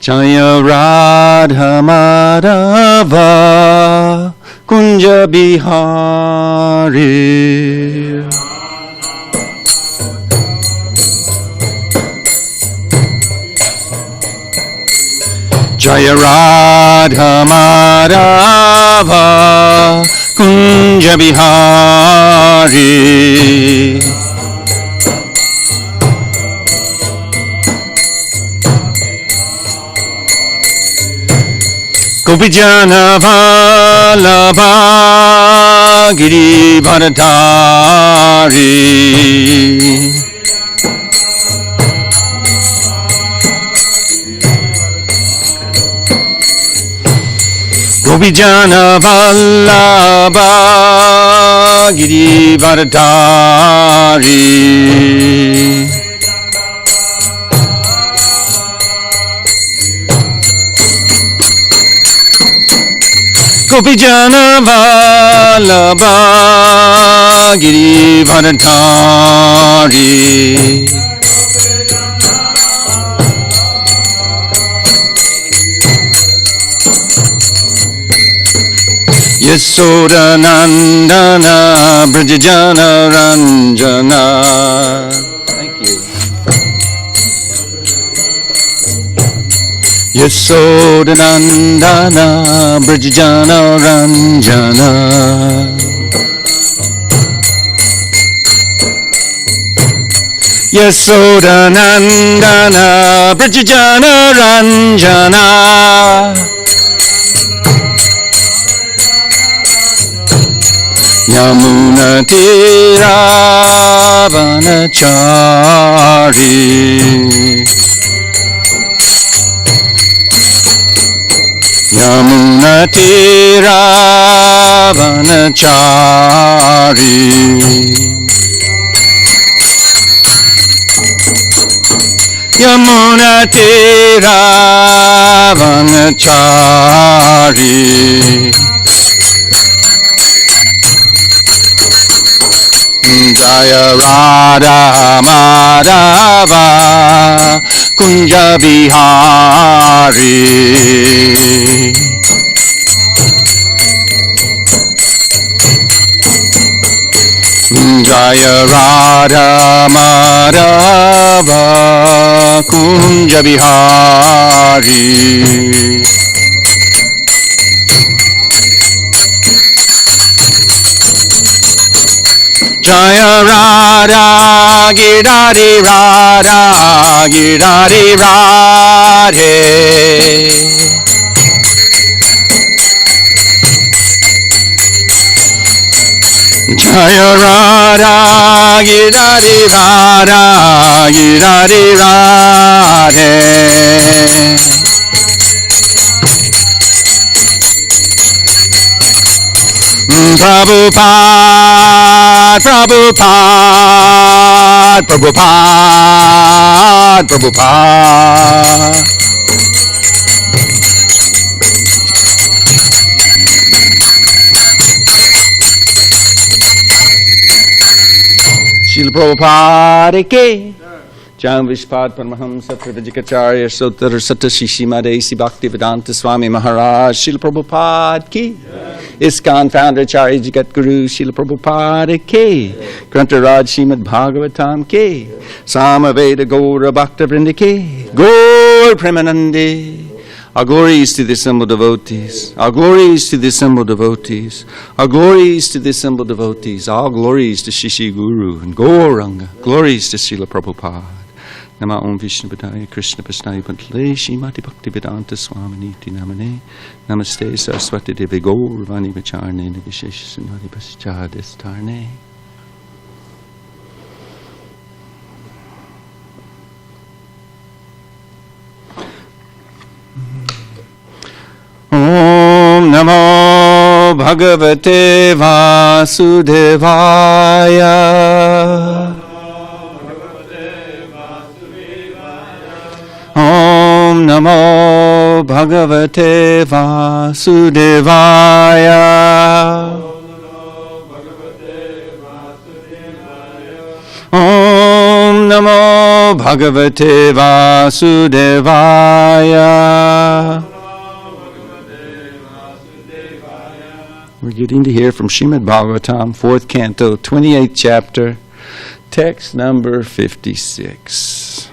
Jaya Radha Madhava Kunja Bihari. Jaya Radha Madhava Kunja Bihari. Gopijana Vallabha Giri Bharadari. Gopijana Vallabha Giri Bharadari. Gopijana Vallabha Giri Bharadari. Yasoda Nandana Brajajana Ranjana. Thank you. Yasoda Nandana Brajajana Ranjana. Yasoda Nandana Brajajana Ranjana. Yamuna Tira Vanachari. Yamuna Tira Vanachari. Yamuna Tira Vanachari. Jaya Radha Madhava Kunja Bihari. Jaya Radha Madhava Kunja Bihari. Jaya Radha Girari Radha Girari Radhe. Jaya Radha Girari Radha Girari Radhe. Prabhupada, Prabhupada, Prabhupada, Prabhupada. Srila Prabhupada ki. Jam Vishpad Paramahamsa Pravajikacharya Sotar Satashishi Madesi Bhakti Vedanta Swami Maharaj Srila Prabhupada ki. ISKCON founder Acharya Jagat Guru Srila Prabhupada ki. Grantaraj Srimad Bhagavatam ki. Samaveda Gaura Bhakta Vrinda ki. Gaur Premanande. Our glories to the assembled devotees. Our glories to the assembled devotees. Our glories to the assembled devotees. All glories to Shishi Guru and Gauranga. Glories to Srila Prabhupada. Nama Om Vishnu Padaya Krishna Pasnaya Pantale Shrimati Bhakti Vedanta Swaminiti Namane Namaste Saraswati Devi Gaurvani Vacharne Nivishesha Sunvari Paschadistarne. Om Namo Bhagavate Vasudevaya. Om Namo Bhagavate Vasudevaya. Om Namo Bhagavate Vasudevaya. We're getting to hear from Srimad Bhagavatam, 4th Canto, 28th chapter, text number 56.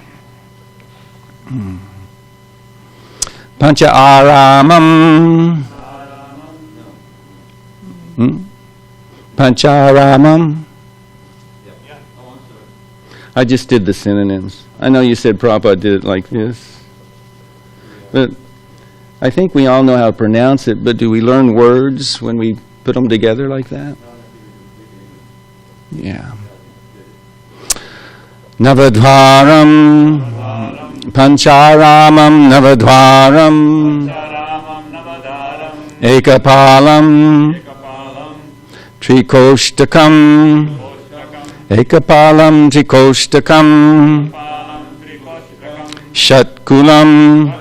Pancha Aramam. Pancharamam. I just did the synonyms. I know you said Prabhupada did it like this. But I think we all know how to pronounce it, but do we learn words when we put them together like that? Yeah. Navadvaram. Pancharamam Navadvaram. Ekapalam. Trikoshtakam. Ekapalam Trikoshtakam. Shatkulam.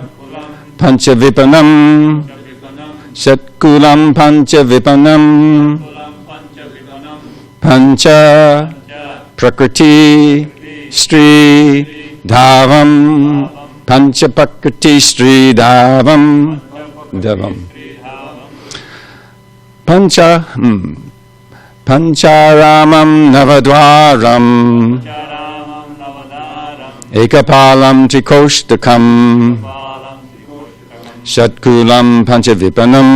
Panchavipanam. Shatkulam Panchavipanam. Pancha Prakriti Stri Dhavam. Pancha Prakriti Stri Dhavam. Pancha Pancharamam Navadvaram. Ekapalam Trikoshtakam. Shatkulam Panchavipanam.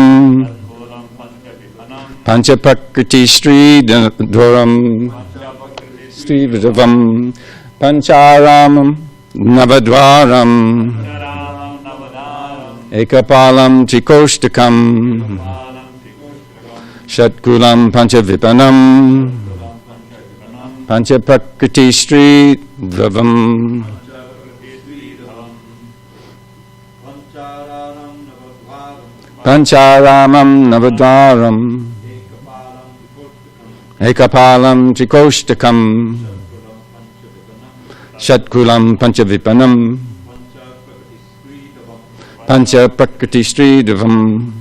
Panchaprakriti Sridharam. Sridhavam. Pancharamam Navadvaram. Ekapalam Trikoshtakam. Shatkulam Panchavipanam. Panchaprakriti Sridharam. Pancharamam Navadvaram. Ekapalam Trikoshtakam. Shatkulam Panchavipanam. Panchaprakriti Sridharam.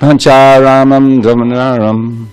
Pancharamam Dhamanaram.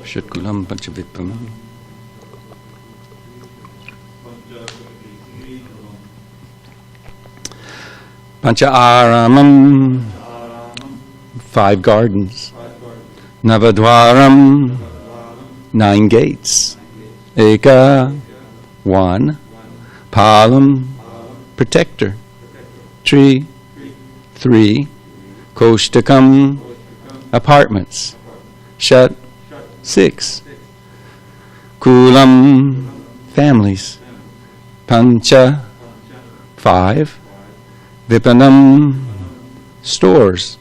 Shatkulam Panchavipanam. Pancha Aramam. 5 gardens. Navadvaram. 9 gates. Eka. 1. Palam. Protector. Tree. 3. Koshtakam. Apartments. Shat. 6. Kulam. Families. Pancha. 5. Vipanam. Stores.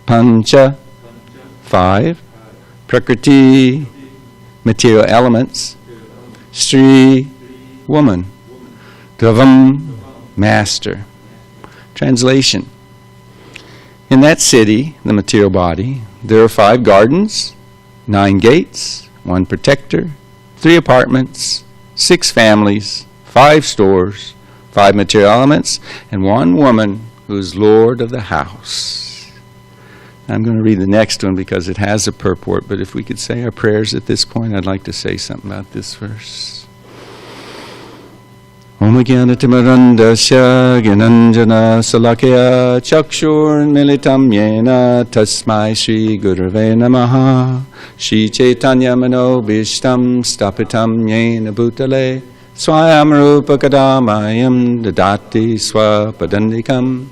Pancha. 5. Prakriti. Material elements. Stri. Woman. Dhavam. Master. Translation. In that city, the material body, there are 5 gardens, 9 gates, 1 protector, 3 apartments, 6 families, 5 stores, 5 material elements, and 1 woman who is Lord of the house. I'm going to read the next one because it has a purport, but if we could say our prayers at this point, I'd like to say something about this verse. Om Jnanatimirandasya Gyananjana Salakya Chakshurmilitam Yena Tasmai Shri Gurave Namaha Shri Chaitanya Manobishtam Stapitam Yena Bhutale Swayam Rupa Kadamayam Dadati Swapadandikam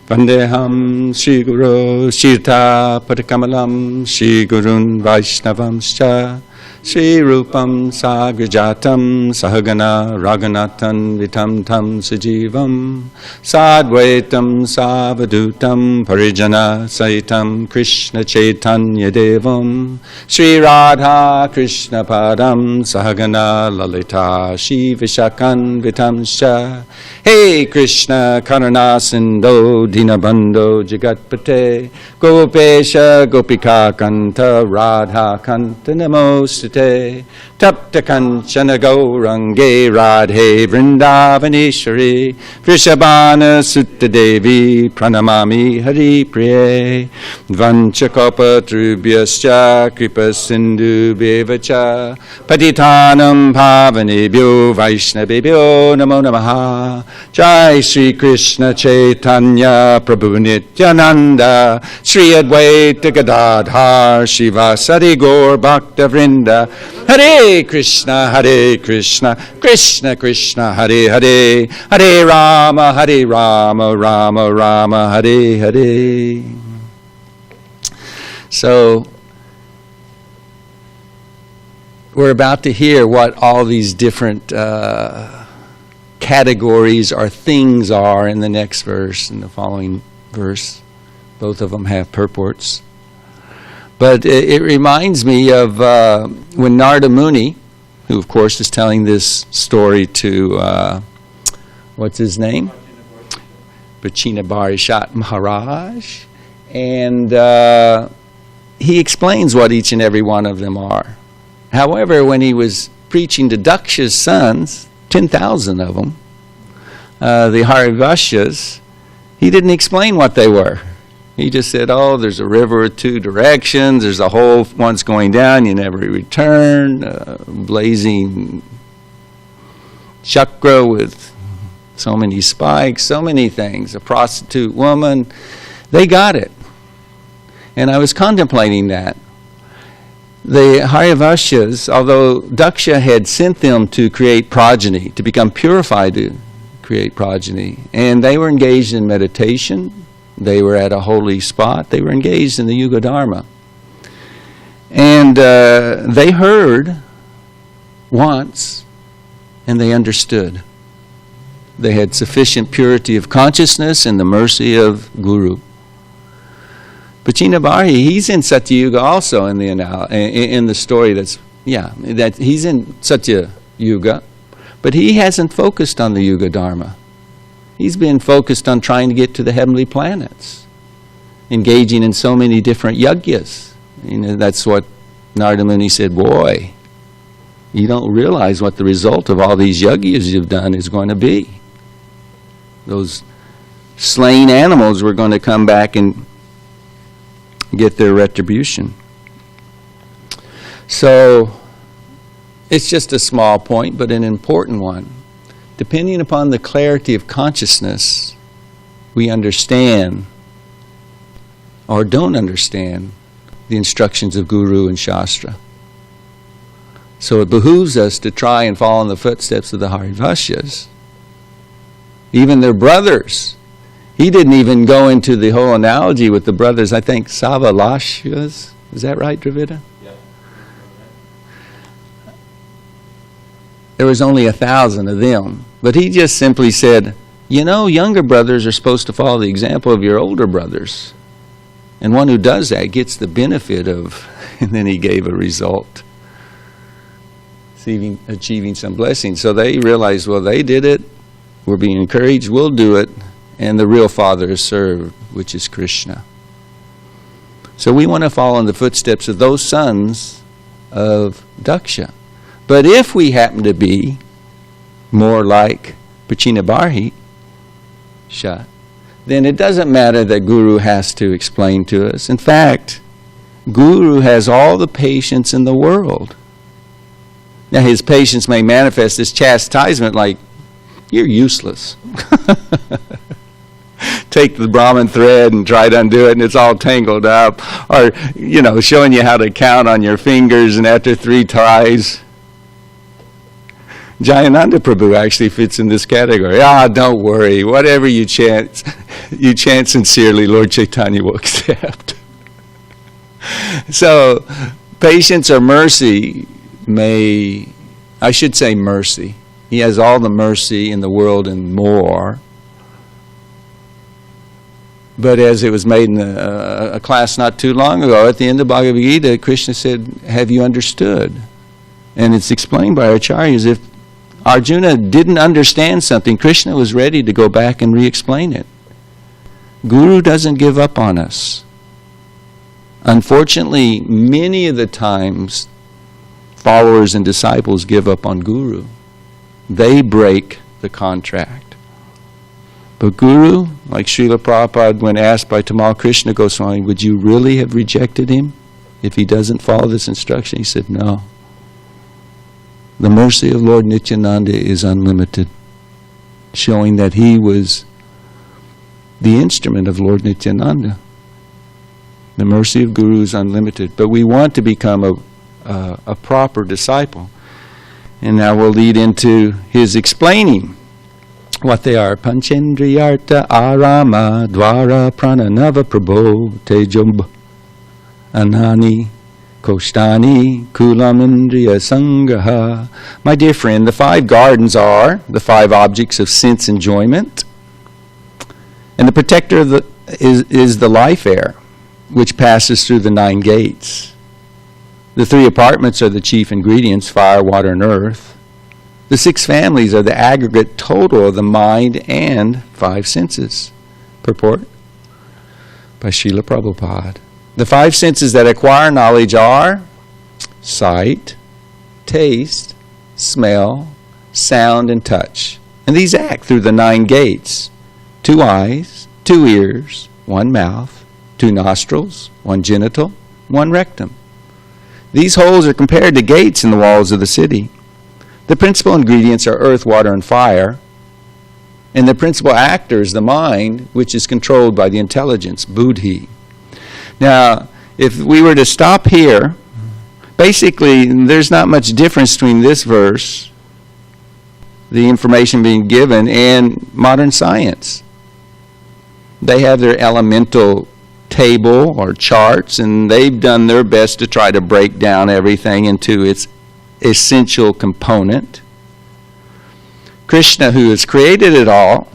Vandeham Shri Guru Shirta Padakamalam Shri Gurun Vaishnavamscha Shri Rupam Sagrajatam Sahagana Raghunathan Vitam Tam Sajivam Sadvaitam Savadutam Parijana Saitam Krishna Chaitanya Devam Shri Radha Krishna Padam Sahagana Lalita Shri Vishakan Vitamscha Hey Krishna Karuna Sindho Dinabandho Jagatpate Gopesha Gopika Kanta Radha Kanta Namostate Tapta Kanchana Gaurange Radhe Vrindavaneshwari Vrishabhana Sutta Devi Pranamami Hari Priye Vanchakopa Trubhyascha Kripa Sindhu Bevacha Patitanam Bhavanebhyo Vaishnavebhyo Namo Namaha Jai Shri Krishna Chaitanya Prabhu Nityananda Shri Advaita Gadadhar Shivasari Gaur Bhakta Vrinda Hare Krishna Krishna Krishna Hare Hare Hare Rama Rama Rama Hare Hare. So we're about to hear what all these different categories or things are in the next verse and the following verse. Both of them have purports. But it reminds me of when Narada Muni, who of course is telling this story to, what's his name? Bhacchinabharishat Maharaj. And he explains what each and every one of them are. However, when he was preaching to Daksha's sons, 10,000 of them, the Harivashyas, he didn't explain what they were. He just said, oh, there's a river with two directions, there's a hole once going down, you never return, blazing chakra with so many spikes, so many things, a prostitute woman. They got it. And I was contemplating that. The Harivashyas, although Daksha had sent them to create progeny, to become purified to create progeny, and they were engaged in meditation, they were at a holy spot, they were engaged in the Yuga Dharma. And they heard once, and they understood. They had sufficient purity of consciousness and the mercy of Guru. Bhacchinabharisha, he's in Satya Yuga also in the story that he's in Satya Yuga, but he hasn't focused on the Yuga Dharma. He's been focused on trying to get to the heavenly planets, engaging in so many different yajnas. That's what Narada Muni said, boy, you don't realize what the result of all these yajnas you've done is going to be. Those slain animals were going to come back and get their retribution. So, it's just a small point, but an important one. Depending upon the clarity of consciousness, we understand or don't understand the instructions of Guru and Shastra. So it behooves us to try and follow in the footsteps of the Harivashyas. Even their brothers. He didn't even go into the whole analogy with the brothers, I think, Savalashyas. Is that right, Dravida? Yeah. There was only 1,000 of them. But he just simply said, younger brothers are supposed to follow the example of your older brothers. And one who does that gets the benefit of, and then he gave a result, achieving some blessing. So they realized, well, they did it, we're being encouraged, we'll do it, and the real Father is served, which is Krishna. So we want to follow in the footsteps of those sons of Daksha. But if we happen to be more like Bhacchinabharisha, then it doesn't matter that Guru has to explain to us. In fact, Guru has all the patience in the world. Now his patience may manifest as chastisement, like, you're useless. Take the Brahman thread and try to undo it, and it's all tangled up. Or, showing you how to count on your fingers, and after 3 tries. Jayananda Prabhu actually fits in this category. Don't worry. Whatever you chant sincerely, Lord Chaitanya will accept. So, patience or mercy mercy. He has all the mercy in the world and more. But as it was made in a class not too long ago, at the end of Bhagavad Gita, Krishna said, have you understood? And it's explained by Acharyas, if Arjuna didn't understand something, Krishna was ready to go back and re-explain it. Guru doesn't give up on us. Unfortunately, many of the times, followers and disciples give up on Guru. They break the contract. But Guru, like Srila Prabhupada, when asked by Tamal Krishna Goswami, would you really have rejected him if he doesn't follow this instruction? He said, no. The mercy of Lord Nityananda is unlimited, showing that he was the instrument of Lord Nityananda. The mercy of Guru is unlimited. But we want to become a proper disciple. And now we'll lead into his explaining what they are. Panchendriyarta arama dvara prananava prabho tejumb anani koshtani kulamindriya sangaha. My dear friend, the 5 gardens are the 5 objects of sense enjoyment. And the protector of is the life air, which passes through the 9 gates. The 3 apartments are the chief ingredients, fire, water, and earth. The 6 families are the aggregate total of the mind and 5 senses. Purport by Srila Prabhupada. The 5 senses that acquire knowledge are sight, taste, smell, sound, and touch. And these act through the 9 gates. 2 eyes, 2 ears, 1 mouth, 2 nostrils, 1 genital, 1 rectum. These holes are compared to gates in the walls of the city. The principal ingredients are earth, water, and fire. And the principal actor is the mind, which is controlled by the intelligence, buddhi. Now, if we were to stop here, basically there's not much difference between this verse, the information being given, and modern science. They have their elemental table or charts, and they've done their best to try to break down everything into its essential component. Krishna, who has created it all,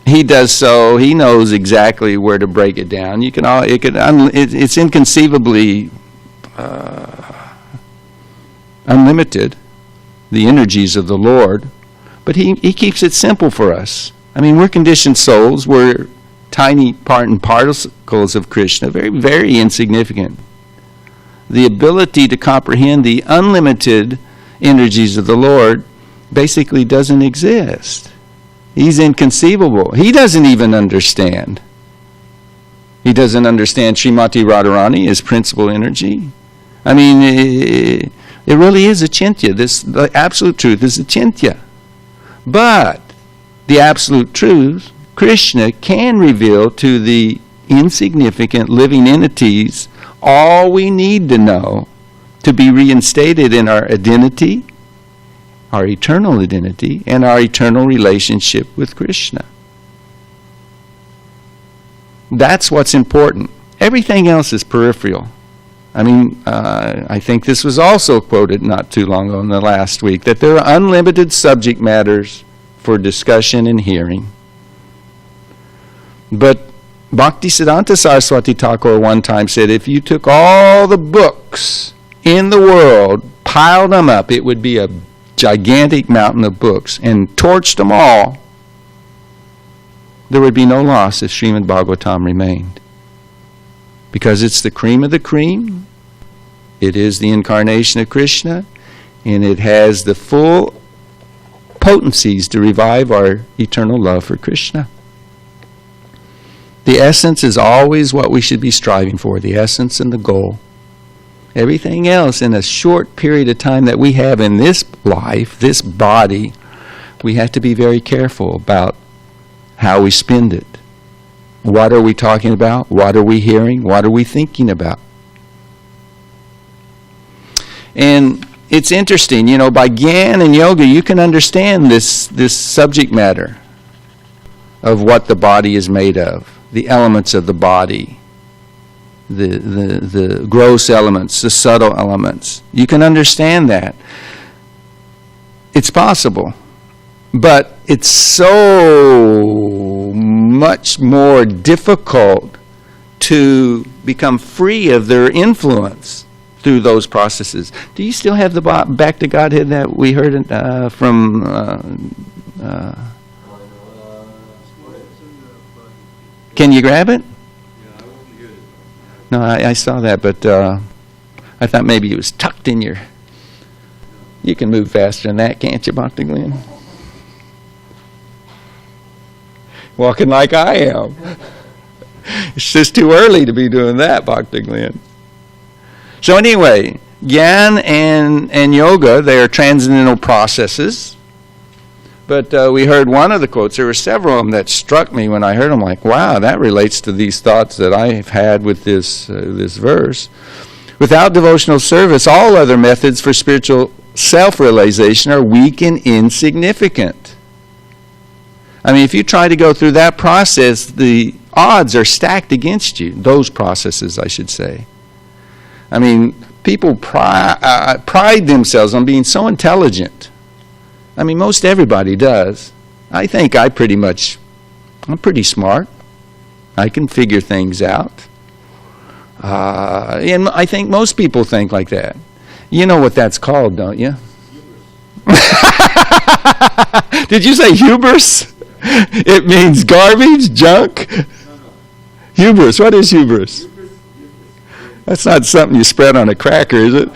he does so. He knows exactly where to break it down. It's inconceivably unlimited, the energies of the Lord, but he keeps it simple for us. I mean, we're conditioned souls. We're tiny part and particles of Krishna, very, very insignificant. The ability to comprehend the unlimited energies of the Lord basically doesn't exist. He's inconceivable. He doesn't even understand. He doesn't understand Srimati Radharani, his principal energy. I mean, it really is achintya. The absolute truth is achintya. But the absolute truth, Krishna can reveal to the insignificant living entities all we need to know to be reinstated in our identity, our eternal identity, and our eternal relationship with Krishna. That's what's important. Everything else is peripheral. I mean, I think this was also quoted not too long ago in the last week, that there are unlimited subject matters for discussion and hearing. But Bhaktisiddhanta Saraswati Thakur one time said, if you took all the books in the world, piled them up, it would be a gigantic mountain of books, and torched them all, there would be no loss if Srimad Bhagavatam remained. Because it's the cream of the cream, it is the incarnation of Krishna, and it has the full potencies to revive our eternal love for Krishna. The essence is always what we should be striving for, the essence and the goal. Everything else in a short period of time that we have in this life, this body, we have to be very careful about how we spend it. What are we talking about? What are we hearing? What are we thinking about? And it's interesting, by Gyan and Yoga, you can understand this subject matter of what the body is made of, the elements of the body, the gross elements, the subtle elements. You can understand that. It's possible. But it's so much more difficult to become free of their influence through those processes. Do you still have the Back to Godhead that we heard from... Can you grab it? No, I saw that, but I thought maybe it was tucked in your... You can move faster than that, can't you, Bhakti Glenn? Walking like I am. It's just too early to be doing that, Bhakti Glenn. So anyway, Gyan and Yoga, they are transcendental processes. But we heard one of the quotes. There were several of them that struck me when I heard them. Like, wow, that relates to these thoughts that I've had with this verse. Without devotional service, all other methods for spiritual self-realization are weak and insignificant. I mean, if you try to go through that process, the odds are stacked against you. Those processes, I should say. I mean, people pride themselves on being so intelligent. I mean, most everybody does. I think I'm pretty smart. I can figure things out. And I think most people think like that. You know what that's called, don't you? Did you say hubris? It means garbage, junk? No. Hubris. What is hubris? That's not something you spread on a cracker, is it?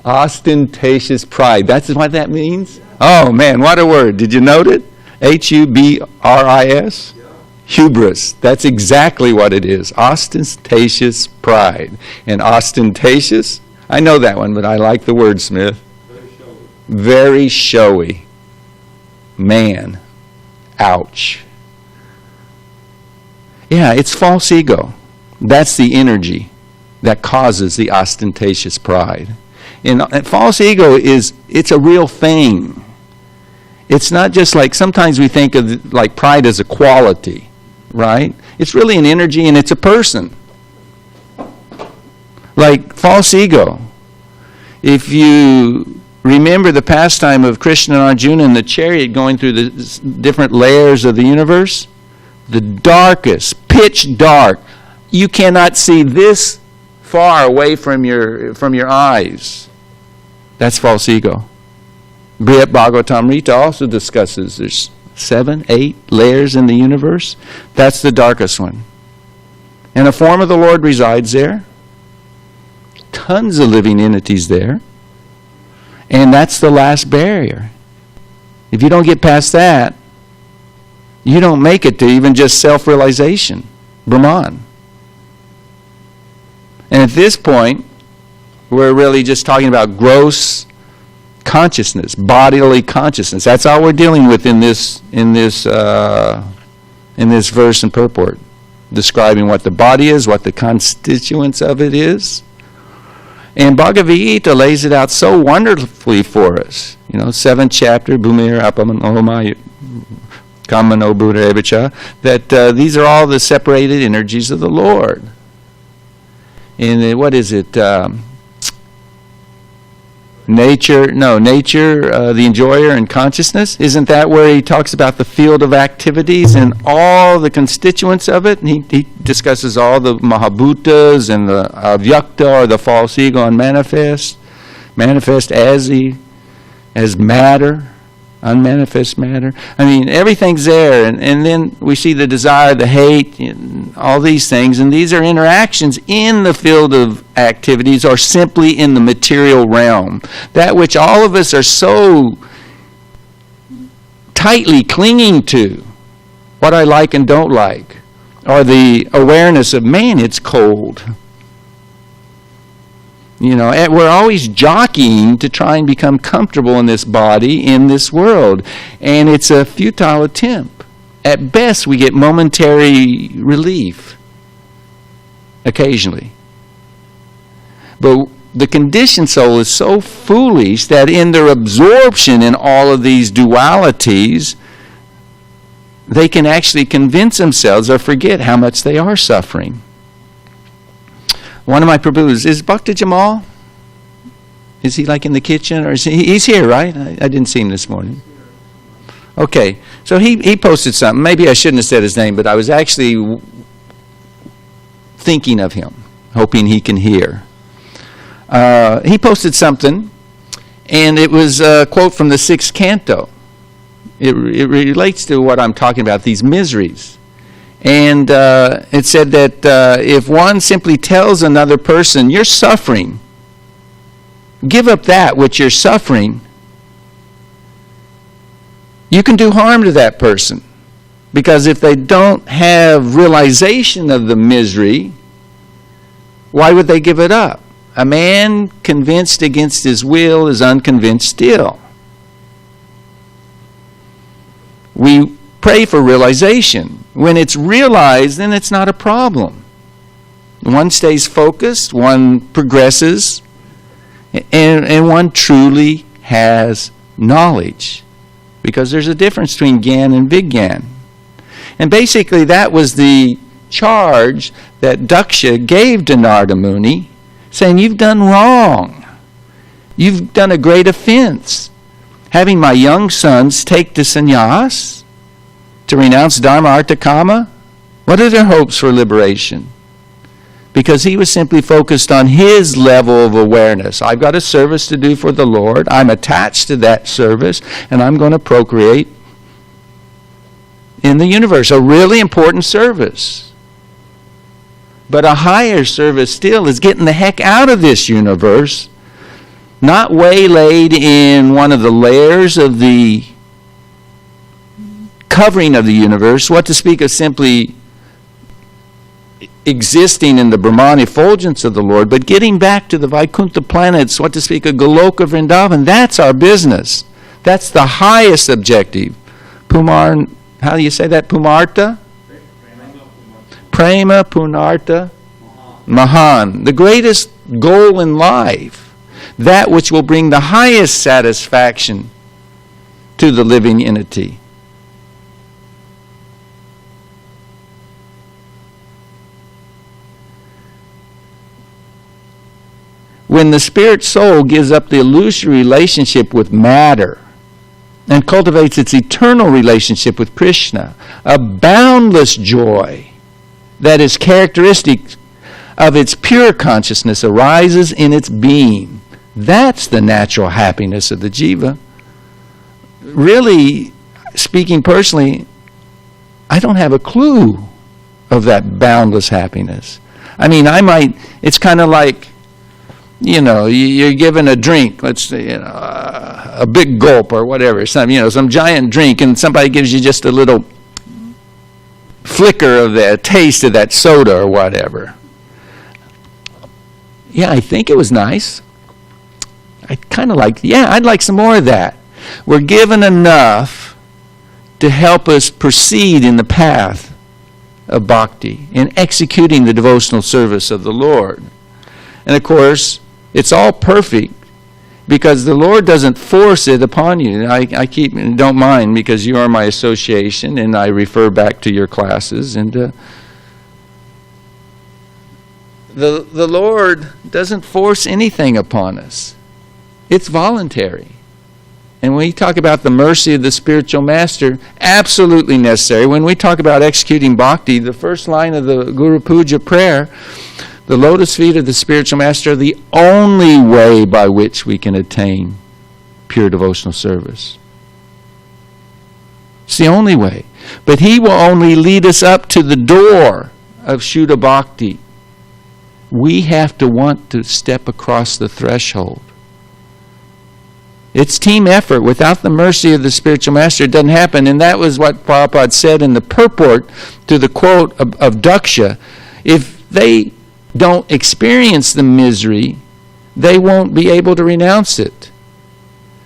Ostentatious pride. That's what that means? Oh, man, what a word. Did you note it? Hubris? Hubris. That's exactly what it is. Ostentatious pride. And ostentatious, I know that one, but I like the wordsmith. Very showy. Man. Ouch. Yeah, it's false ego. That's the energy that causes the ostentatious pride. And false ego it's a real thing. It's not just like, sometimes we think of like pride as a quality, right? It's really an energy and it's a person. Like false ego. If you remember the pastime of Krishna and Arjuna in the chariot going through the different layers of the universe, the darkest, pitch dark, you cannot see this far away from your eyes. That's false ego. Brihad Bhagavatamrita also discusses there's 7, 8 layers in the universe. That's the darkest one. And a form of the Lord resides there. Tons of living entities there. And that's the last barrier. If you don't get past that, you don't make it to even just self-realization, Brahman. And at this point, we're really just talking about gross consciousness, bodily consciousness. That's all we're dealing with in this verse and purport, describing what the body is, what the constituents of it is. And Bhagavad Gita lays it out so wonderfully for us. 7th chapter, Bhumir Apamano Kamano Buddha, that these are all the separated energies of the Lord. And what is it? Nature, the enjoyer and consciousness. Isn't that where he talks about the field of activities and all the constituents of it? And he discusses all the Mahabhutas and the Avyakta, or the false ego, and manifest as matter, unmanifest matter. I mean, everything's there. And then we see the desire, the hate, and all these things. And these are interactions in the field of activities, or simply in the material realm. That which all of us are so tightly clinging to. What I like and don't like. Or the awareness of, man, it's cold. We're always jockeying to try and become comfortable in this body, in this world. And it's a futile attempt. At best, we get momentary relief occasionally. But the conditioned soul is so foolish that in their absorption in all of these dualities, they can actually convince themselves or forget how much they are suffering. One of my Prabhus, is Bhakti Jamal? Is he like in the kitchen? Or he's here, right? I didn't see him this morning. Okay, so he posted something. Maybe I shouldn't have said his name, but I was actually thinking of him, hoping he can hear. He posted something, and it was a quote from the 6th canto. It relates to what I'm talking about, these miseries. And it said that if one simply tells another person, you're suffering, give up that which you're suffering, you can do harm to that person. Because if they don't have realization of the misery, why would they give it up? A man convinced against his will is unconvinced still. We pray for realization. When it's realized, then it's not a problem. One stays focused, one progresses, and one truly has knowledge. Because there's a difference between Gyan and Vigyan. And basically that was the charge that Daksha gave to Narada Muni, saying, you've done wrong. You've done a great offense. Having my young sons take the sannyas to renounce dharma, artha, kama, what are their hopes for liberation? Because he was simply focused on his level of awareness. I've got a service to do for the Lord. I'm attached to that service, and I'm going to procreate in the universe. A really important service. But a higher service still is getting the heck out of this universe, not waylaid in one of the layers of the covering of the universe, what to speak of simply existing in the Brahman effulgence of the Lord, but getting back to the Vaikuntha planets, what to speak of Goloka Vrindavan. That's our business. That's the highest objective. How do you say that? Pumarta? Prema Punarta Mahan. The greatest goal in life. That which will bring the highest satisfaction to the living entity. When the spirit soul gives up the illusory relationship with matter and cultivates its eternal relationship with Krishna, a boundless joy that is characteristic of its pure consciousness arises in its being. That's the natural happiness of the jiva. Really, speaking personally, I don't have a clue of that boundless happiness. I mean, it's kind of like, you're given a drink, let's say, a big gulp or whatever, some giant drink, and somebody gives you just a little flicker of that taste of that soda or whatever. Yeah, I think it was nice. I'd like some more of that. We're given enough to help us proceed in the path of bhakti, in executing the devotional service of the Lord. And of course, it's all perfect because the Lord doesn't force it upon you. I don't mind because you are my association and I refer back to your classes. And the Lord doesn't force anything upon us. It's voluntary. And when we talk about the mercy of the spiritual master, absolutely necessary. When we talk about executing bhakti, the first line of the Guru Puja prayer, the lotus feet of the spiritual master are the only way by which we can attain pure devotional service. It's the only way. But he will only lead us up to the door of Shuddha Bhakti. We have to want to step across the threshold. It's team effort. Without the mercy of the spiritual master, it doesn't happen. And that was what Prabhupada said in the purport to the quote of Daksha. If they don't experience the misery, they won't be able to renounce it.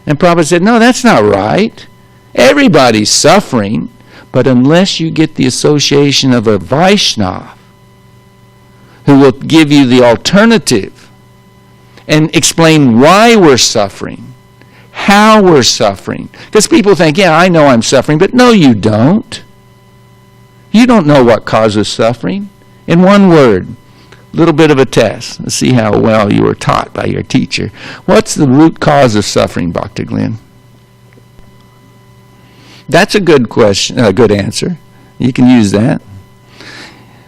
And Prabhupada said, no, that's not right. Everybody's suffering, but unless you get the association of a Vaishnava who will give you the alternative and explain why we're suffering, how we're suffering. Because people think, yeah, I know I'm suffering, but no, you don't. You don't know what causes suffering. In one word, a little bit of a test. Let's see how well you were taught by your teacher. What's the root cause of suffering, Bhakti Glenn? That's a good question, a good answer. You can use that.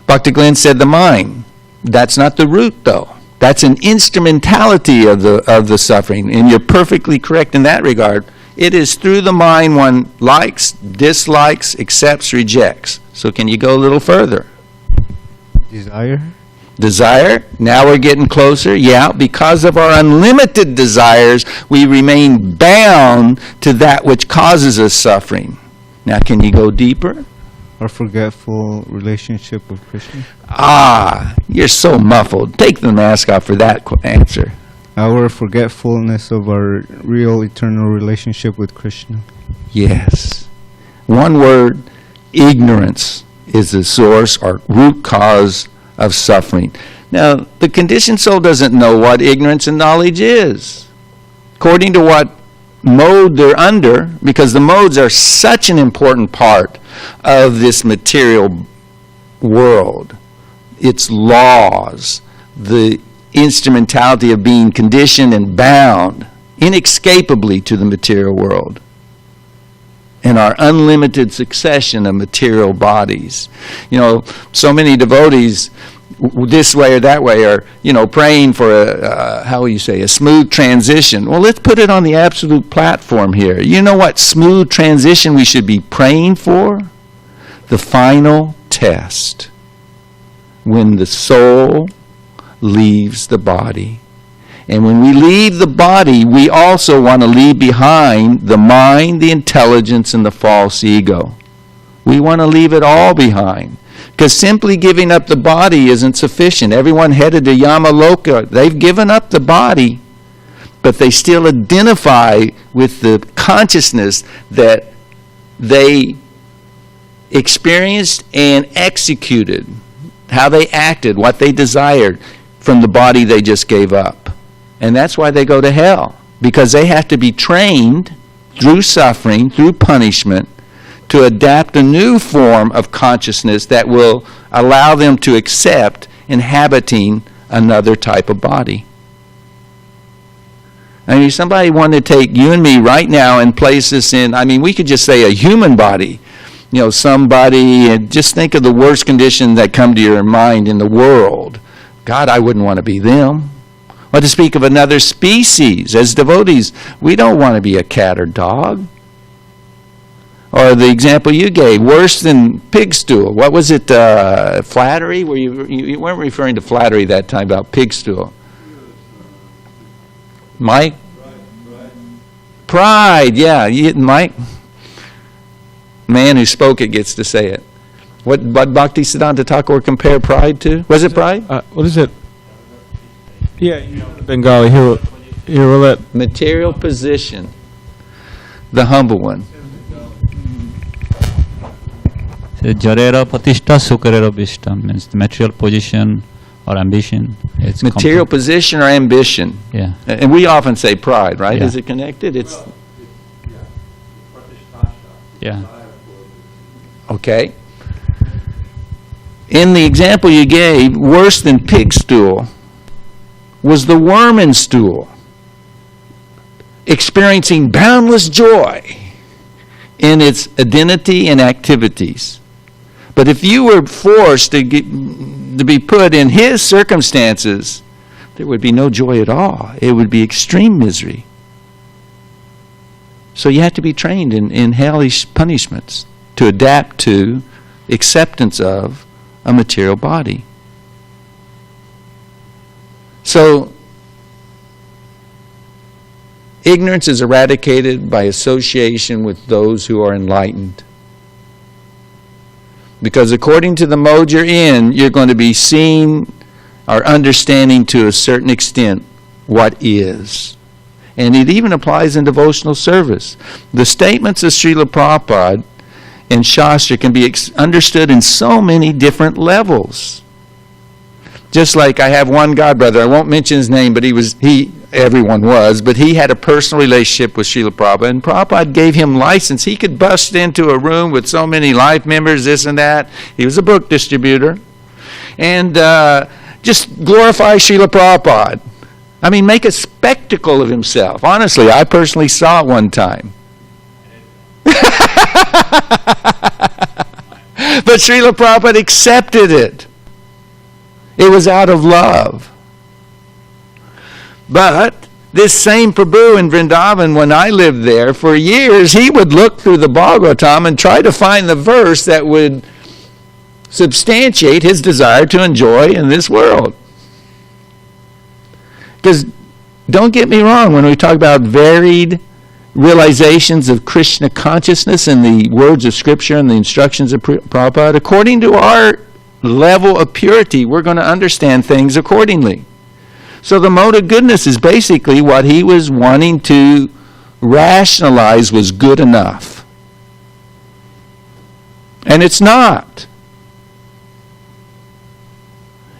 Bhakti Glenn said the mind. That's not the root, though. That's an instrumentality of the suffering, and you're perfectly correct in that regard. It is through the mind one likes, dislikes, accepts, rejects. So can you go a little further? Desire. Now we're getting closer. Yeah, because of our unlimited desires, we remain bound to that which causes us suffering. Now can you go deeper? Our forgetful relationship with Krishna. Ah, you're so muffled. Take the mask off for that answer. Our forgetfulness of our real eternal relationship with Krishna. Yes. One word, ignorance is the source or root cause of suffering. Now, the conditioned soul doesn't know what ignorance and knowledge is. According to what mode they're under, because the modes are such an important part of this material world. Its laws, the instrumentality of being conditioned and bound inescapably to the material world, and our unlimited succession of material bodies. You know, so many devotees this way or that way are, praying for a smooth transition. Well, let's put it on the absolute platform here. You know what smooth transition we should be praying for? The final test. When the soul leaves the body. And when we leave the body, we also want to leave behind the mind, the intelligence, and the false ego. We want to leave it all behind. Because simply giving up the body isn't sufficient. Everyone headed to Yamaloka, they've given up the body, but they still identify with the consciousness that they experienced and executed, how they acted, what they desired from the body they just gave up. And that's why they go to hell, because they have to be trained through suffering, through punishment, to adapt a new form of consciousness that will allow them to accept inhabiting another type of body. I mean, somebody wanted to take you and me right now and place us in, we could just say a human body. Somebody, and just think of the worst conditions that come to your mind in the world. God, I wouldn't want to be them. Or to speak of another species. As devotees, we don't want to be a cat or dog. Or the example you gave, worse than pig stool. What was it, flattery? Where you weren't referring to flattery that time about pig stool. Mike? Pride, yeah. Mike? Man who spoke it gets to say it. What Bhakti Siddhanta Thakur compare pride to? Was it pride? What is it? Yeah, Bengali. Here we'll let material position. The humble one. Jarera Patishta Sukarera Vishta means the material position or ambition. It's material position or ambition. Yeah. And we often say pride, right? Yeah. Is it connected? It's yeah. Okay. In the example you gave, worse than pig stool was the worm in stool, experiencing boundless joy in its identity and activities. But if you were forced to be put in his circumstances, there would be no joy at all. It would be extreme misery. So you have to be trained in hellish punishments to adapt to acceptance of a material body. So ignorance is eradicated by association with those who are enlightened. Because according to the mode you're in, you're going to be seeing or understanding to a certain extent what is. And it even applies in devotional service. The statements of Srila Prabhupada in Shastra can be understood in so many different levels. Just like I have one godbrother, I won't mention his name, but everyone was, but he had a personal relationship with Srila Prabhupada, and Prabhupada gave him license. He could bust into a room with so many life members, this and that. He was a book distributor. And just glorify Srila Prabhupada. I mean, make a spectacle of himself. Honestly, I personally saw it one time. But Srila Prabhupada accepted it. It was out of love. But this same Prabhu in Vrindavan, when I lived there, for years, he would look through the Bhagavatam and try to find the verse that would substantiate his desire to enjoy in this world. Because, don't get me wrong, when we talk about varied realizations of Krishna consciousness in the words of Scripture and the instructions of Prabhupada, according to our level of purity, we're going to understand things accordingly. So the mode of goodness is basically what he was wanting to rationalize was good enough. And it's not.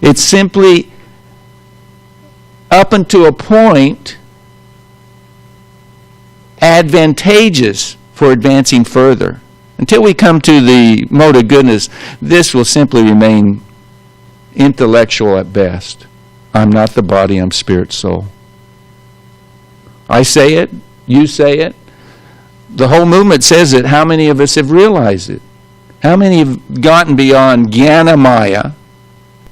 It's simply up until a point advantageous for advancing further. Until we come to the mode of goodness, this will simply remain intellectual at best. I'm not the body, I'm spirit, soul. I say it, you say it. The whole movement says it. How many of us have realized it? How many have gotten beyond Jnanamaya,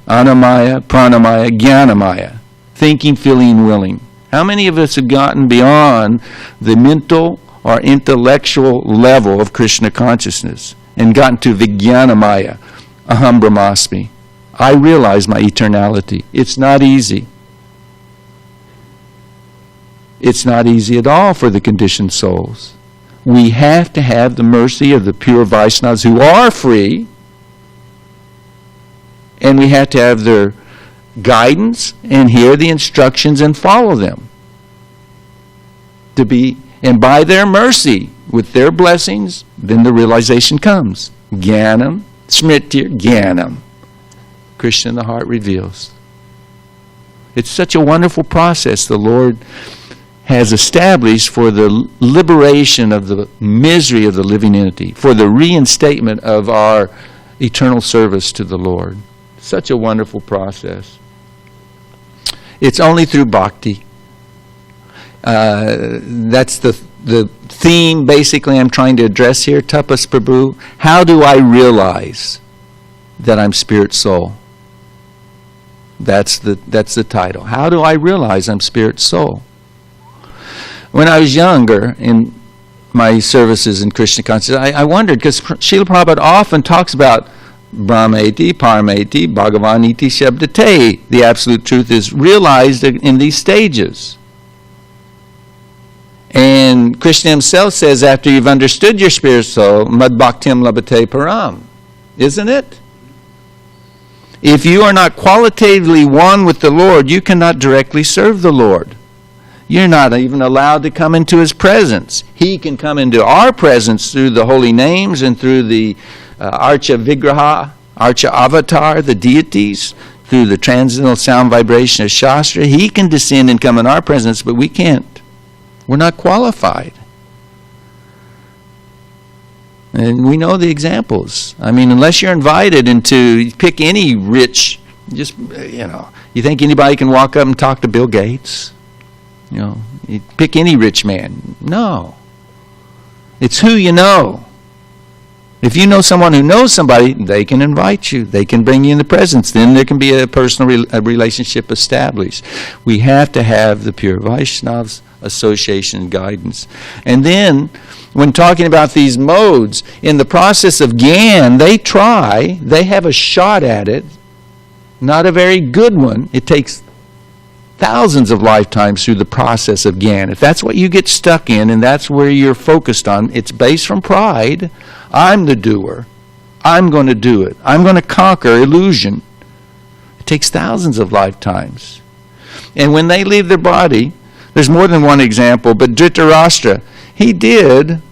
Anamaya, Pranamaya, Jnanamaya? Thinking, feeling, willing. How many of us have gotten beyond the mental or intellectual level of Krishna consciousness and gotten to Vijnanamaya, Aham Brahmasmi? I realize my eternality. It's not easy. It's not easy at all for the conditioned souls. We have to have the mercy of the pure Vaishnavas who are free, and we have to have their guidance and hear the instructions and follow them. And by their mercy, with their blessings, then the realization comes. Jnanam, Smritir, Jnanam. Krishna in the heart reveals. It's such a wonderful process the Lord has established for the liberation of the misery of the living entity, for the reinstatement of our eternal service to the Lord. Such a wonderful process. It's only through bhakti. That's the theme basically I'm trying to address here, Tapas Prabhu. How do I realize that I'm spirit soul? That's the title. How do I realize I'm spirit soul? When I was younger in my services in Krishna consciousness, I wondered, because Srila Prabhupada often talks about Brahmeti, Parameti, Bhagavaniti, Shabdate. The absolute truth is realized in these stages. And Krishna himself says, after you've understood your spirit soul, Mad Bhaktim Labhate Param. Isn't it? If you are not qualitatively one with the Lord, you cannot directly serve the Lord. You're not even allowed to come into His presence. He can come into our presence through the holy names and through the Archa Vigraha, Archa Avatar, the deities, through the transcendental sound vibration of Shastra. He can descend and come in our presence, but we can't. We're not qualified. And we know the examples. I mean, unless you're invited into, pick any rich, you think anybody can walk up and talk to Bill Gates? You pick any rich man. No. It's who you know. If you know someone who knows somebody, they can invite you. They can bring you in the presence. Then there can be a personal relationship established. We have to have the pure Vaishnavas association and guidance. And then, when talking about these modes, in the process of Gyan, they have a shot at it, not a very good one. It takes thousands of lifetimes through the process of Gyan. If that's what you get stuck in and that's where you're focused on, it's based from pride. I'm the doer. I'm going to do it. I'm going to conquer illusion. It takes thousands of lifetimes. And when they leave their body, there's more than one example, but Dhritarashtra, he did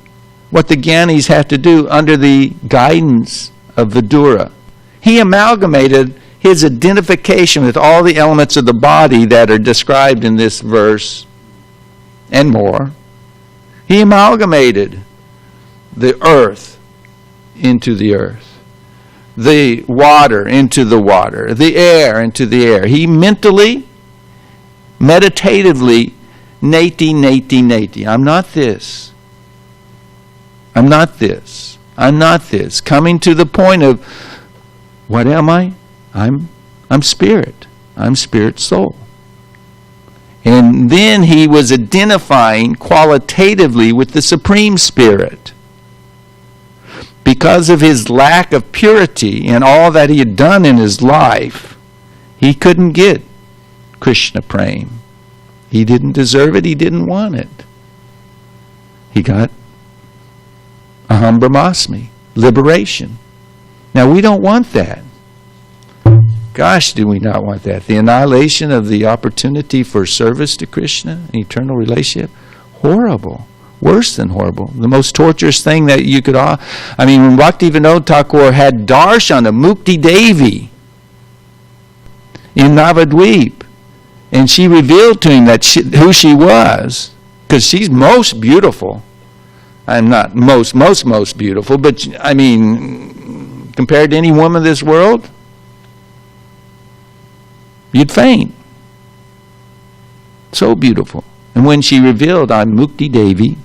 what the Gyanis have to do under the guidance of Vidura. He amalgamated his identification with all the elements of the body that are described in this verse and more. He amalgamated the earth into the earth, the water into the water, the air into the air. He mentally, meditatively, nati. I'm not this. I'm not this. I'm not this. Coming to the point of, what am I? I'm spirit. I'm spirit soul. And then he was identifying qualitatively with the Supreme Spirit. Because of his lack of purity and all that he had done in his life, he couldn't get Krishna Prem. He didn't deserve it. He didn't want it. He got Aham Brahmasmi, liberation. Now, we don't want that. Gosh, do we not want that? The annihilation of the opportunity for service to Krishna, an eternal relationship, horrible. Worse than horrible. The most torturous thing that you could... when Bhaktivinoda Thakur had darshan of Mukti Devi in Navadvip, and she revealed to him that who she was, because she's most beautiful. I'm not most beautiful, but compared to any woman in this world, you'd faint. So beautiful. And when she revealed, I'm Mukti Devi,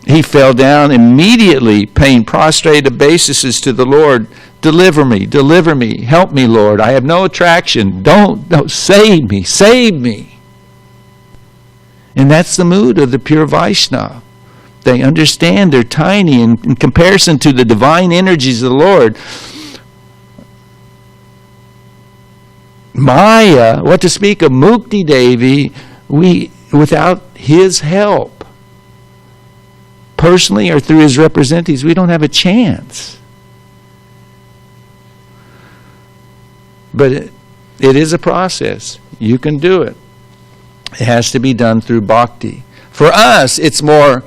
he fell down immediately, paying prostrate obeisances to the Lord. Deliver me, help me, Lord. I have no attraction. Don't, save me. And that's the mood of the pure Vaishnava. They understand they're tiny in comparison to the divine energies of the Lord. Maya, what to speak of Mukti Devi, without his help, personally or through his representatives, we don't have a chance. But it is a process. You can do it. It has to be done through bhakti. For us, it's more,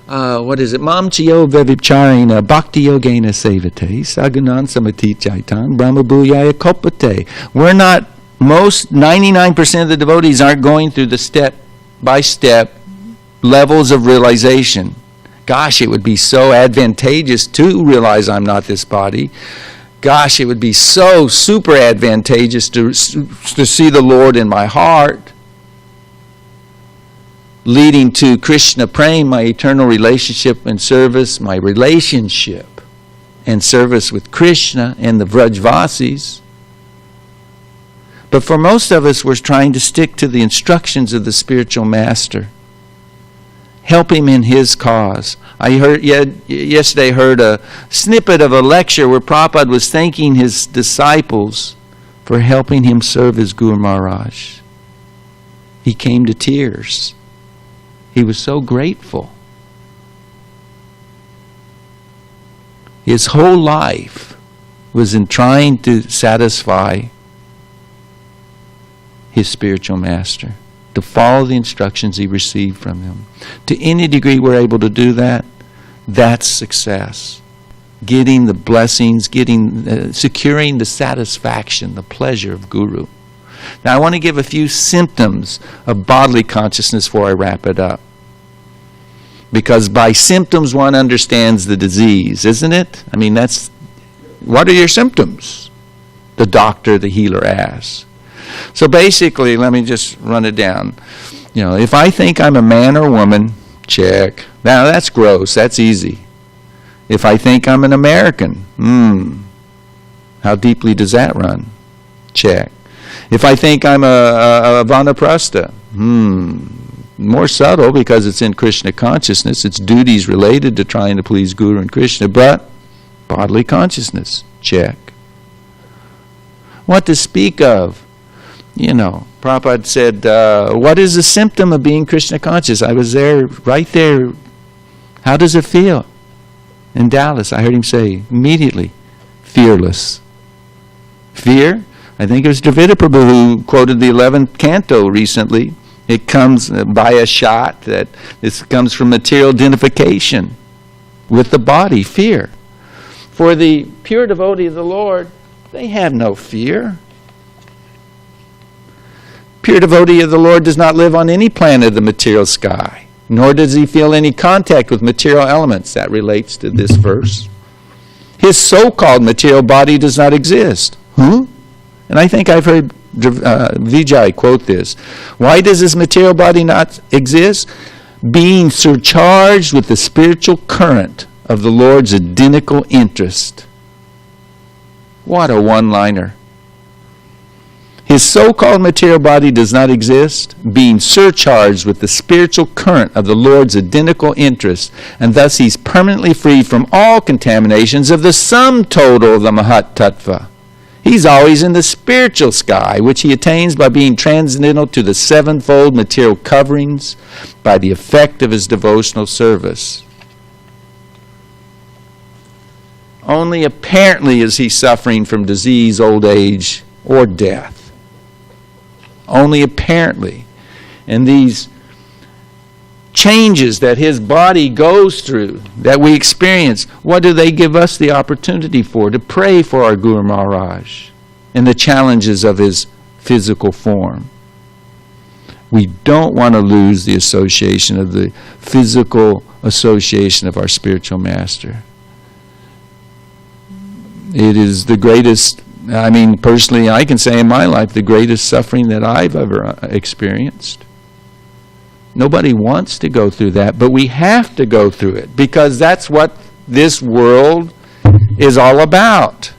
Mamchiyo vevipcharina bhakti yogena sevate sagunan samati chaitan brahma bhuyaya kopate. We're not, 99% of the devotees aren't going through the step-by-step levels of realization. Gosh, it would be so advantageous to realize I'm not this body. Gosh, it would be so super advantageous to see the Lord in my heart, leading to Krishna Prem, my eternal relationship and service, my relationship and service with Krishna and the Vrajvasis. But for most of us, we're trying to stick to the instructions of the spiritual master. Help him in his cause. I yesterday heard a snippet of a lecture where Prabhupada was thanking his disciples for helping him serve his Guru Maharaj. He came to tears. He was so grateful. His whole life was in trying to satisfy his spiritual master, to follow the instructions he received from him. To any degree we're able to do that, that's success. Getting the blessings, securing the satisfaction, the pleasure of Guru. Now I want to give a few symptoms of bodily consciousness before I wrap it up. Because by symptoms one understands the disease, isn't it? What are your symptoms? The doctor, the healer asks. So basically, let me just run it down. If I think I'm a man or woman, check. Now that's gross, that's easy. If I think I'm an American, how deeply does that run? Check. If I think I'm a Vanaprastha, more subtle because it's in Krishna consciousness. It's duties related to trying to please Guru and Krishna, but bodily consciousness, check. What to speak of? Prabhupada said, what is the symptom of being Krishna conscious? I was there, right there. How does it feel? In Dallas, I heard him say immediately, fearless. Fear? I think it was Dravida Prabhu who quoted the 11th canto recently. It comes by a shot that this comes from material identification with the body, fear. For the pure devotee of the Lord, they have no fear. Pure devotee of the Lord does not live on any planet of the material sky, nor does he feel any contact with material elements. That relates to this verse. His so-called material body does not exist. And I think I've heard Vijay quote this. Why does this material body not exist? Being surcharged with the spiritual current of the Lord's identical interest. What a one-liner. His so-called material body does not exist, being surcharged with the spiritual current of the Lord's identical interest, and thus he's permanently free from all contaminations of the sum total of the Mahat Tattva. He's always in the spiritual sky, which he attains by being transcendental to the sevenfold material coverings by the effect of his devotional service. Only apparently is he suffering from disease, old age, or death. Only apparently. And these changes that his body goes through, that we experience, what do they give us the opportunity for? To pray for our Guru Maharaj and the challenges of his physical form. We don't want to lose the association of the physical association of our spiritual master. It is the greatest, I mean, personally, I can say in my life, the greatest suffering that I've ever experienced. Nobody wants to go through that, but we have to go through it because that's what this world is all about.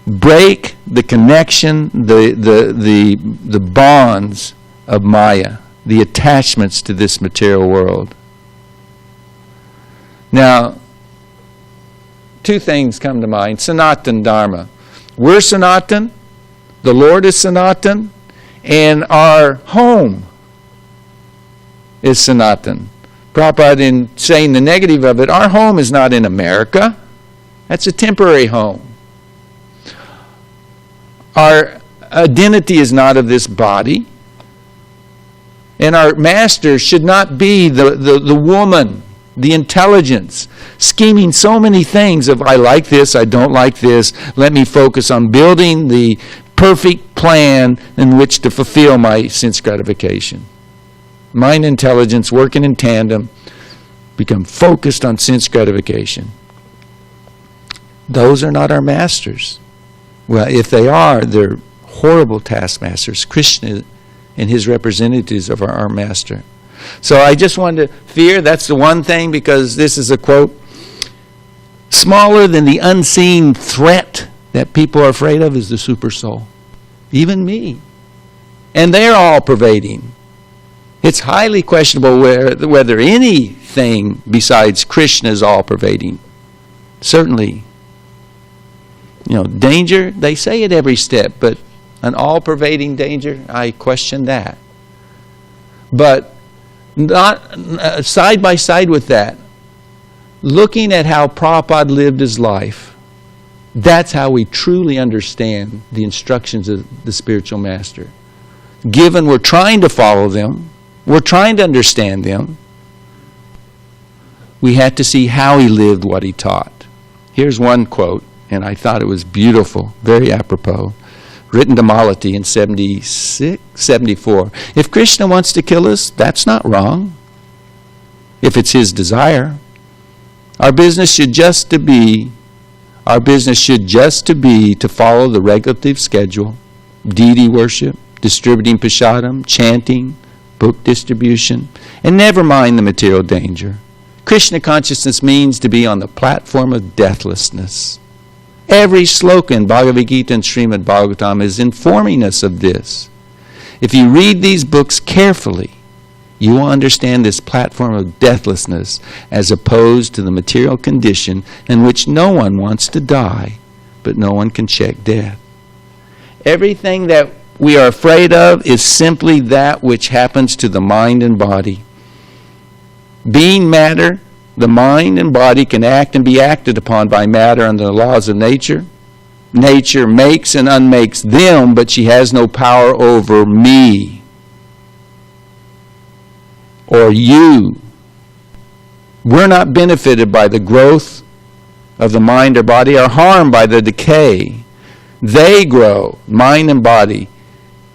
Break the connection, the bonds of Maya, the attachments to this material world. Now, two things come to mind. Sanatan Dharma. We're Sanatan, the Lord is Sanatan, and our home is Sanatan. Prabhupada, in saying the negative of it, our home is not in America. That's a temporary home. Our identity is not of this body. And our master should not be the woman, the intelligence, scheming so many things of I like this, I don't like this, let me focus on building the perfect plan in which to fulfill my sense gratification. Mind and intelligence working in tandem, become focused on sense gratification. Those are not our masters. Well, if they are, they're horrible taskmasters. Krishna and his representatives of our master. So I just wanted to fear, that's the one thing, because this is a quote, smaller than the unseen threat that people are afraid of is the super soul. Even me. And they're all pervading. It's highly questionable whether anything besides Krishna is all pervading. Certainly, danger, they say it every step, but an all pervading danger, I question that. But not side by side with that, looking at how Prabhupada lived his life, that's how we truly understand the instructions of the spiritual master. Given we're trying to follow them, we're trying to understand them, we have to see how he lived what he taught. Here's one quote, and I thought it was beautiful, very apropos, written to Malati in 74. If Krishna wants to kill us, that's not wrong. If it's his desire. Our business should just to be to follow the regulative schedule, deity worship, distributing prasadam, chanting, book distribution, and never mind the material danger. Krishna consciousness means to be on the platform of deathlessness. Every sloka in Bhagavad Gita and Srimad Bhagavatam is informing us of this. If you read these books carefully, you will understand this platform of deathlessness as opposed to the material condition in which no one wants to die, but no one can check death. Everything that we are afraid of is simply that which happens to the mind and body. Being matter, the mind and body can act and be acted upon by matter under the laws of nature. nature makes and unmakes them, but she has no power over me or you. We're not benefited by the growth of the mind or body or harmed by the decay. They grow, mind and body,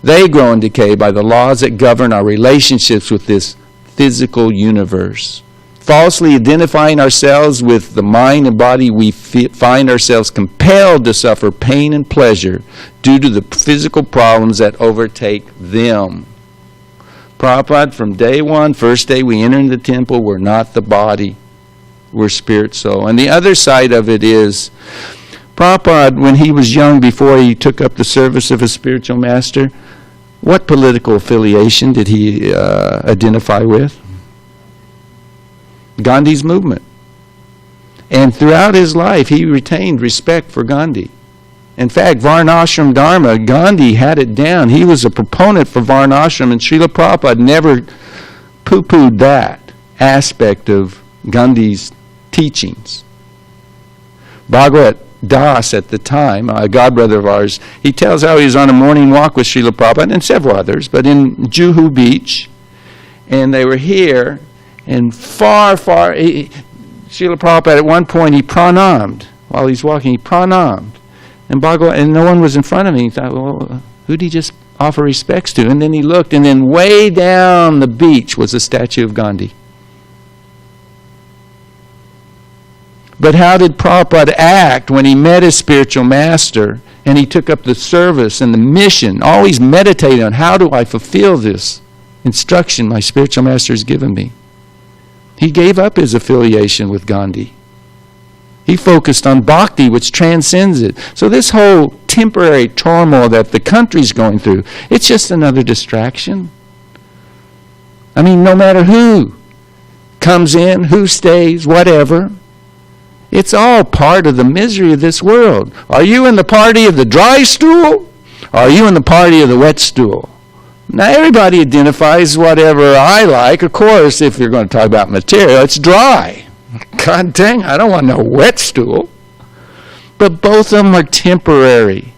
they grow and decay by the laws that govern our relationships with this physical universe. Falsely identifying ourselves with the mind and body, we find ourselves compelled to suffer pain and pleasure due to the physical problems that overtake them. Prabhupada, from day one, first day we enter into the temple, we're not the body, we're spirit, soul. And the other side of it is, Prabhupada, when he was young, before he took up the service of a spiritual master, what political affiliation did he identify with? Gandhi's movement. And throughout his life, he retained respect for Gandhi. In fact, Varnashram Dharma, Gandhi had it down. He was a proponent for Varnashram, and Srila Prabhupada never poo-pooed that aspect of Gandhi's teachings. Bhagavad Das at the time, a godbrother of ours, he tells how he was on a morning walk with Srila Prabhupada and several others, but in Juhu Beach, and they were here, and far, Srila Prabhupada at one point, he pranamed. While he's walking, he pranamed. And no one was in front of him. He thought, well, who did he just offer respects to? And then he looked, and then way down the beach was a statue of Gandhi. But how did Prabhupada act when he met his spiritual master and he took up the service and the mission, always meditating on how do I fulfill this instruction my spiritual master has given me? He gave up his affiliation with Gandhi. He focused on Bhakti, which transcends it. So this whole temporary turmoil that the country's going through, it's just another distraction. I mean, no matter who comes in, who stays, whatever, it's all part of the misery of this world. Are you in the party of the dry stool? Or are you in the party of the wet stool? Now, everybody identifies whatever I like. Of course, if you're going to talk about material, it's dry. God dang, I don't want no wet stool. But both of them are temporary.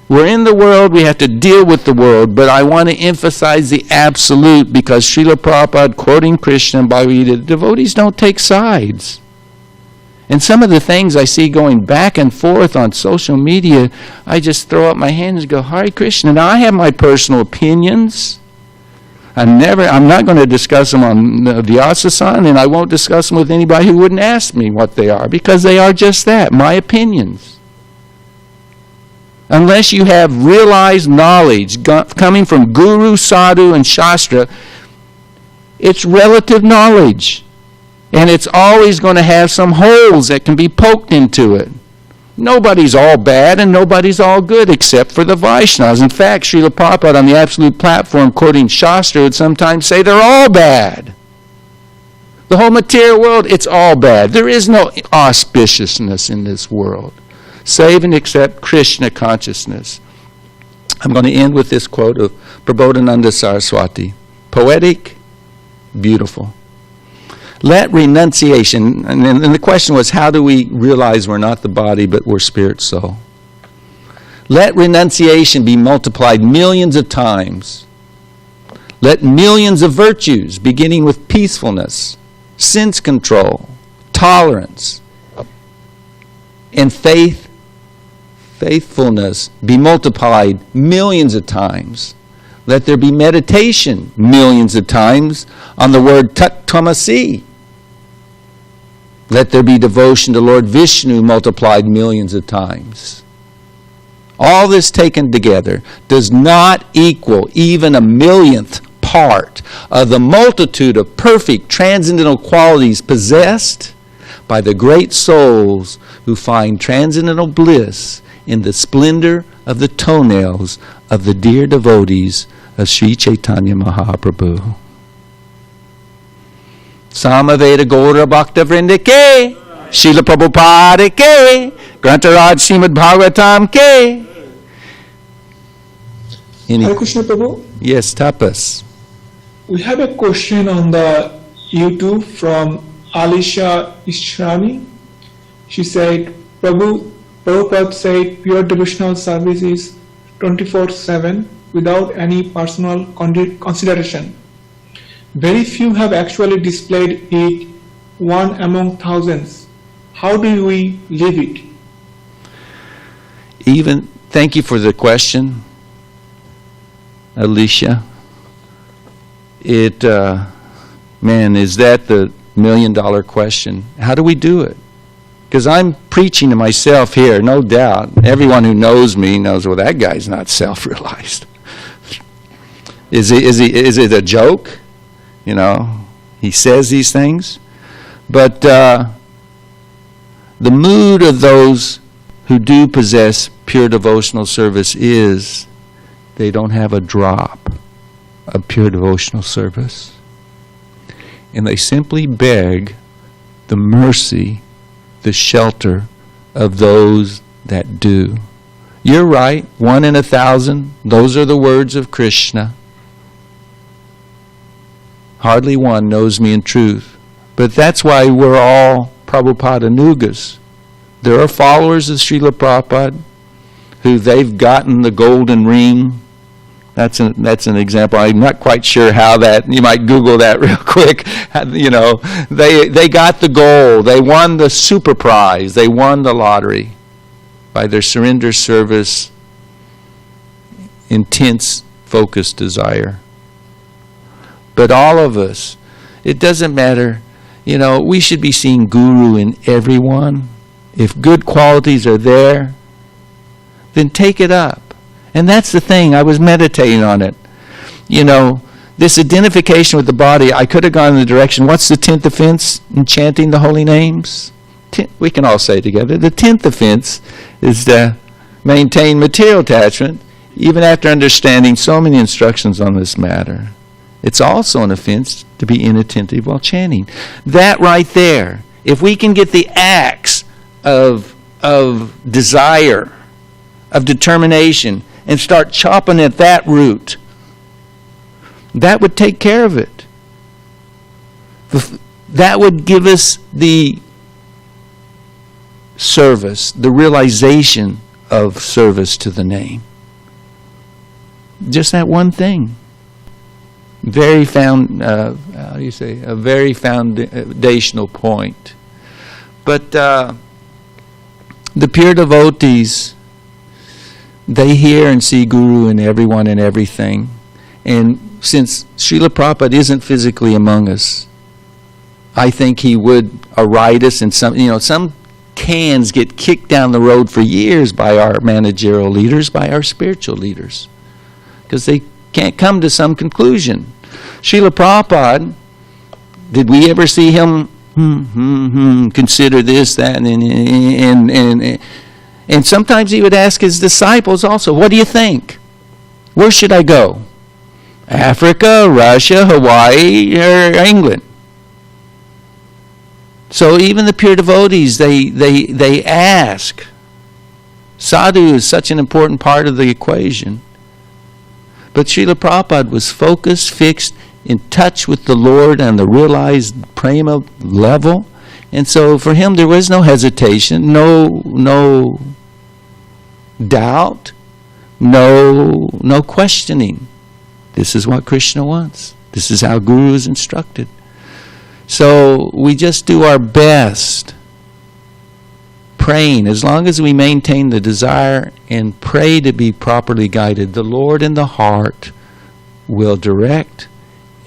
We're in the world, we have to deal with the world, but I want to emphasize the absolute because Srila Prabhupada, quoting Krishna and Bhagavad Gita, devotees don't take sides. And some of the things I see going back and forth on social media, I just throw up my hands and go, Hare Krishna. Now, I have my personal opinions. I'm not going to discuss them on Vyasa-san, and I won't discuss them with anybody who wouldn't ask me what they are, because they are just that, my opinions. Unless you have realized knowledge coming from Guru, Sadhu, and Shastra, it's relative knowledge. And it's always going to have some holes that can be poked into it. Nobody's all bad and nobody's all good except for the Vaishnavas. In fact, Srila Prabhupada on the Absolute Platform, quoting Shastra, would sometimes say they're all bad. The whole material world, it's all bad. There is no auspiciousness in this world, save and except Krishna consciousness. I'm going to end with this quote of Prabodhananda Saraswati. Poetic, beautiful. Let renunciation, and the question was, how do we realize we're not the body but we're spirit soul? Let renunciation be multiplied millions of times. Let millions of virtues, beginning with peacefulness, sense control, tolerance, and faithfulness be multiplied millions of times. Let there be meditation millions of times on the word Tat Tvamasi. Let there be devotion to Lord Vishnu multiplied millions of times. All this taken together does not equal even a millionth part of the multitude of perfect transcendental qualities possessed by the great souls who find transcendental bliss in the splendor of the toenails of the dear devotees of Sri Chaitanya Mahaprabhu. Samaveda Gaura Bhakta Vrinda ke, Srila Prabhupada ke, Grantaraj Srimad Bhagavatam ke. Hare Krishna Prabhu. Yes, tapas. We have a question on the YouTube from Alisha Ishrani. She said, Prabhu, Prabhupada said pure devotional service is 24/7 without any personal consideration. Very few have actually displayed it, one among thousands. How do we live it? Thank you for the question, Alicia. Man, is that the $1 million question? How do we do it? Because I'm preaching to myself here, no doubt. Everyone who knows me knows, well, that guy's not self-realized. Is it a joke? You know, he says these things. But the mood of those who do possess pure devotional service is they don't have a drop of pure devotional service. And they simply beg the mercy, the shelter of those that do. You're right, 1 in 1,000, those are the words of Krishna. Hardly one knows me in truth. But that's why we're all Prabhupada Anugas. There are followers of Srila Prabhupada who they've gotten the golden ring. That's an example. I'm not quite sure how that, you might Google that real quick. You know, they got the gold. They won the super prize. They won the lottery by their surrender service, intense, focused desire. But all of us, it doesn't matter. You know, we should be seeing Guru in everyone. If good qualities are there, then take it up. And that's the thing, I was meditating on it. You know, this identification with the body, I could have gone in the direction, what's the 10th offense in chanting the holy names? We can all say it together. The 10th offense is to maintain material attachment, even after understanding so many instructions on this matter. It's also an offense to be inattentive while chanting. That right there, if we can get the axe of desire, of determination, and start chopping at that root, that would take care of it. That would give us the service, the realization of service to the name. Just that one thing. A very foundational point. But the pure devotees, they hear and see Guru in everyone and everything. And since Srila Prabhupada isn't physically among us, I think he would aright us in some cans get kicked down the road for years by our managerial leaders, by our spiritual leaders, because they can't come to some conclusion. Srila Prabhupada, did we ever see him consider this, that, and sometimes he would ask his disciples also, what do you think? Where should I go? Africa, Russia, Hawaii, or England? So even the pure devotees, they ask. Sadhu is such an important part of the equation. But Srila Prabhupada was focused, fixed, in touch with the Lord on the realized prema level. And so for him there was no hesitation, no doubt, no questioning. This is what Krishna wants. This is how Guru is instructed. So we just do our best praying. As long as we maintain the desire and pray to be properly guided, the Lord in the heart will direct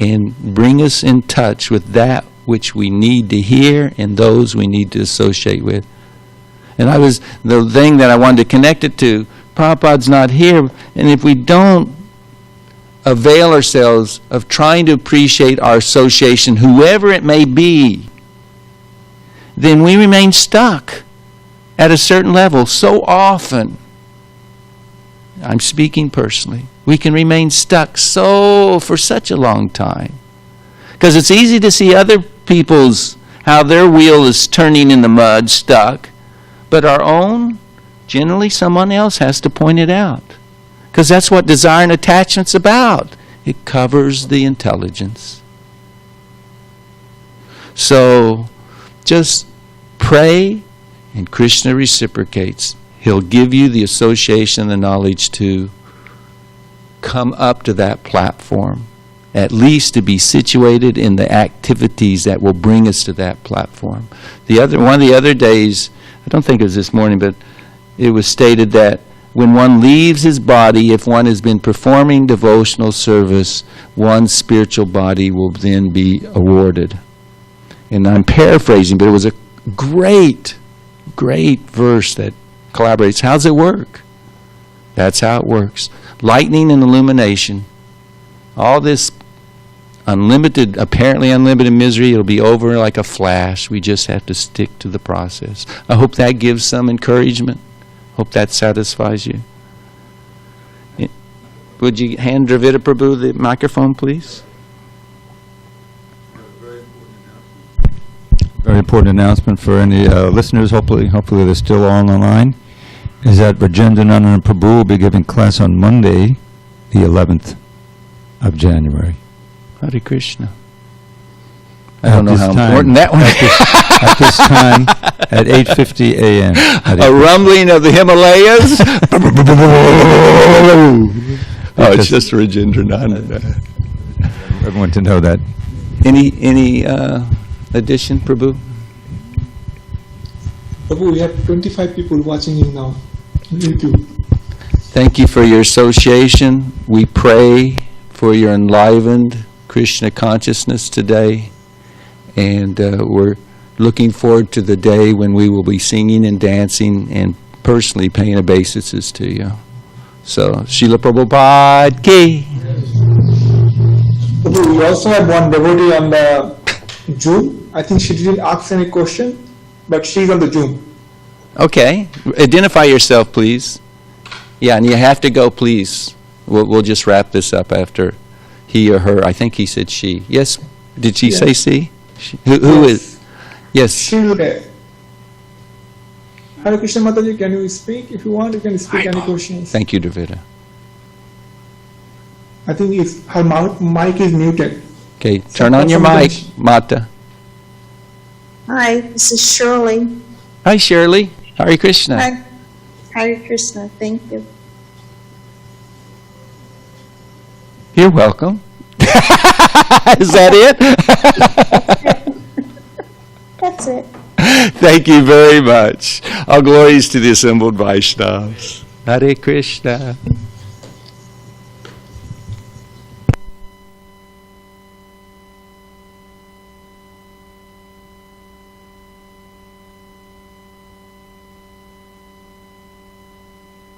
and bring us in touch with that which we need to hear and those we need to associate with. And the thing that I wanted to connect it to, Prabhupada's not here, and if we don't avail ourselves of trying to appreciate our association, whoever it may be, then we remain stuck at a certain level. So often, I'm speaking personally, we can remain stuck for such a long time. Because it's easy to see other people's, how their wheel is turning in the mud, stuck. But our own, generally someone else has to point it out. Because that's what desire and attachment's about. It covers the intelligence. So, just pray, and Krishna reciprocates. He'll give you the association, the knowledge to come up to that platform, at least to be situated in the activities that will bring us to that platform. One of the other days, I don't think it was this morning, but it was stated that when one leaves his body, if one has been performing devotional service, one's spiritual body will then be awarded. And I'm paraphrasing, but it was a great verse that collaborates. How's it work? That's how it works. Lightning and illumination. All this apparently unlimited misery, it'll be over like a flash. We just have to stick to the process. I hope that gives some encouragement. Hope that satisfies you. Would you hand Dravida Prabhu the microphone, please? Very important announcement for any listeners. Hopefully they're still on the line. Is that Rajendranandana Prabhu will be giving class on Monday, the 11th of January. Hare Krishna. I don't know how important that one is. At this time, at 8:50 a.m. A rumbling of the Himalayas? Oh, it's just Rajendranandana. Everyone to know that. Any addition, Prabhu? Prabhu, we have 25 people watching you now on YouTube. Thank you for your association. We pray for your enlivened Krishna consciousness today. And we're looking forward to the day when we will be singing and dancing and personally paying obeisances to you. So, Srila Prabhupada ki. Prabhu, we also have one devotee on the Zoom. I think she didn't ask any question, but she's on the Zoom. Okay. Identify yourself, please. Yeah, and you have to go, please. We'll just wrap this up after he or her. I think he said she. Yes. Did she say she? Who is? Yes. Shilde. Hare Krishna Mataji, can you speak? If you want, you can speak any questions. Thank you, Dravida. I think if her mic is muted. Okay, turn on your mic, Mata. Hi, this is Shirley. Hi, Shirley. Hare Krishna. Hi. Hare Krishna, thank you. You're welcome. Is that it? That's it. Thank you very much. All glories to the assembled Vaishnavas. Hare Krishna.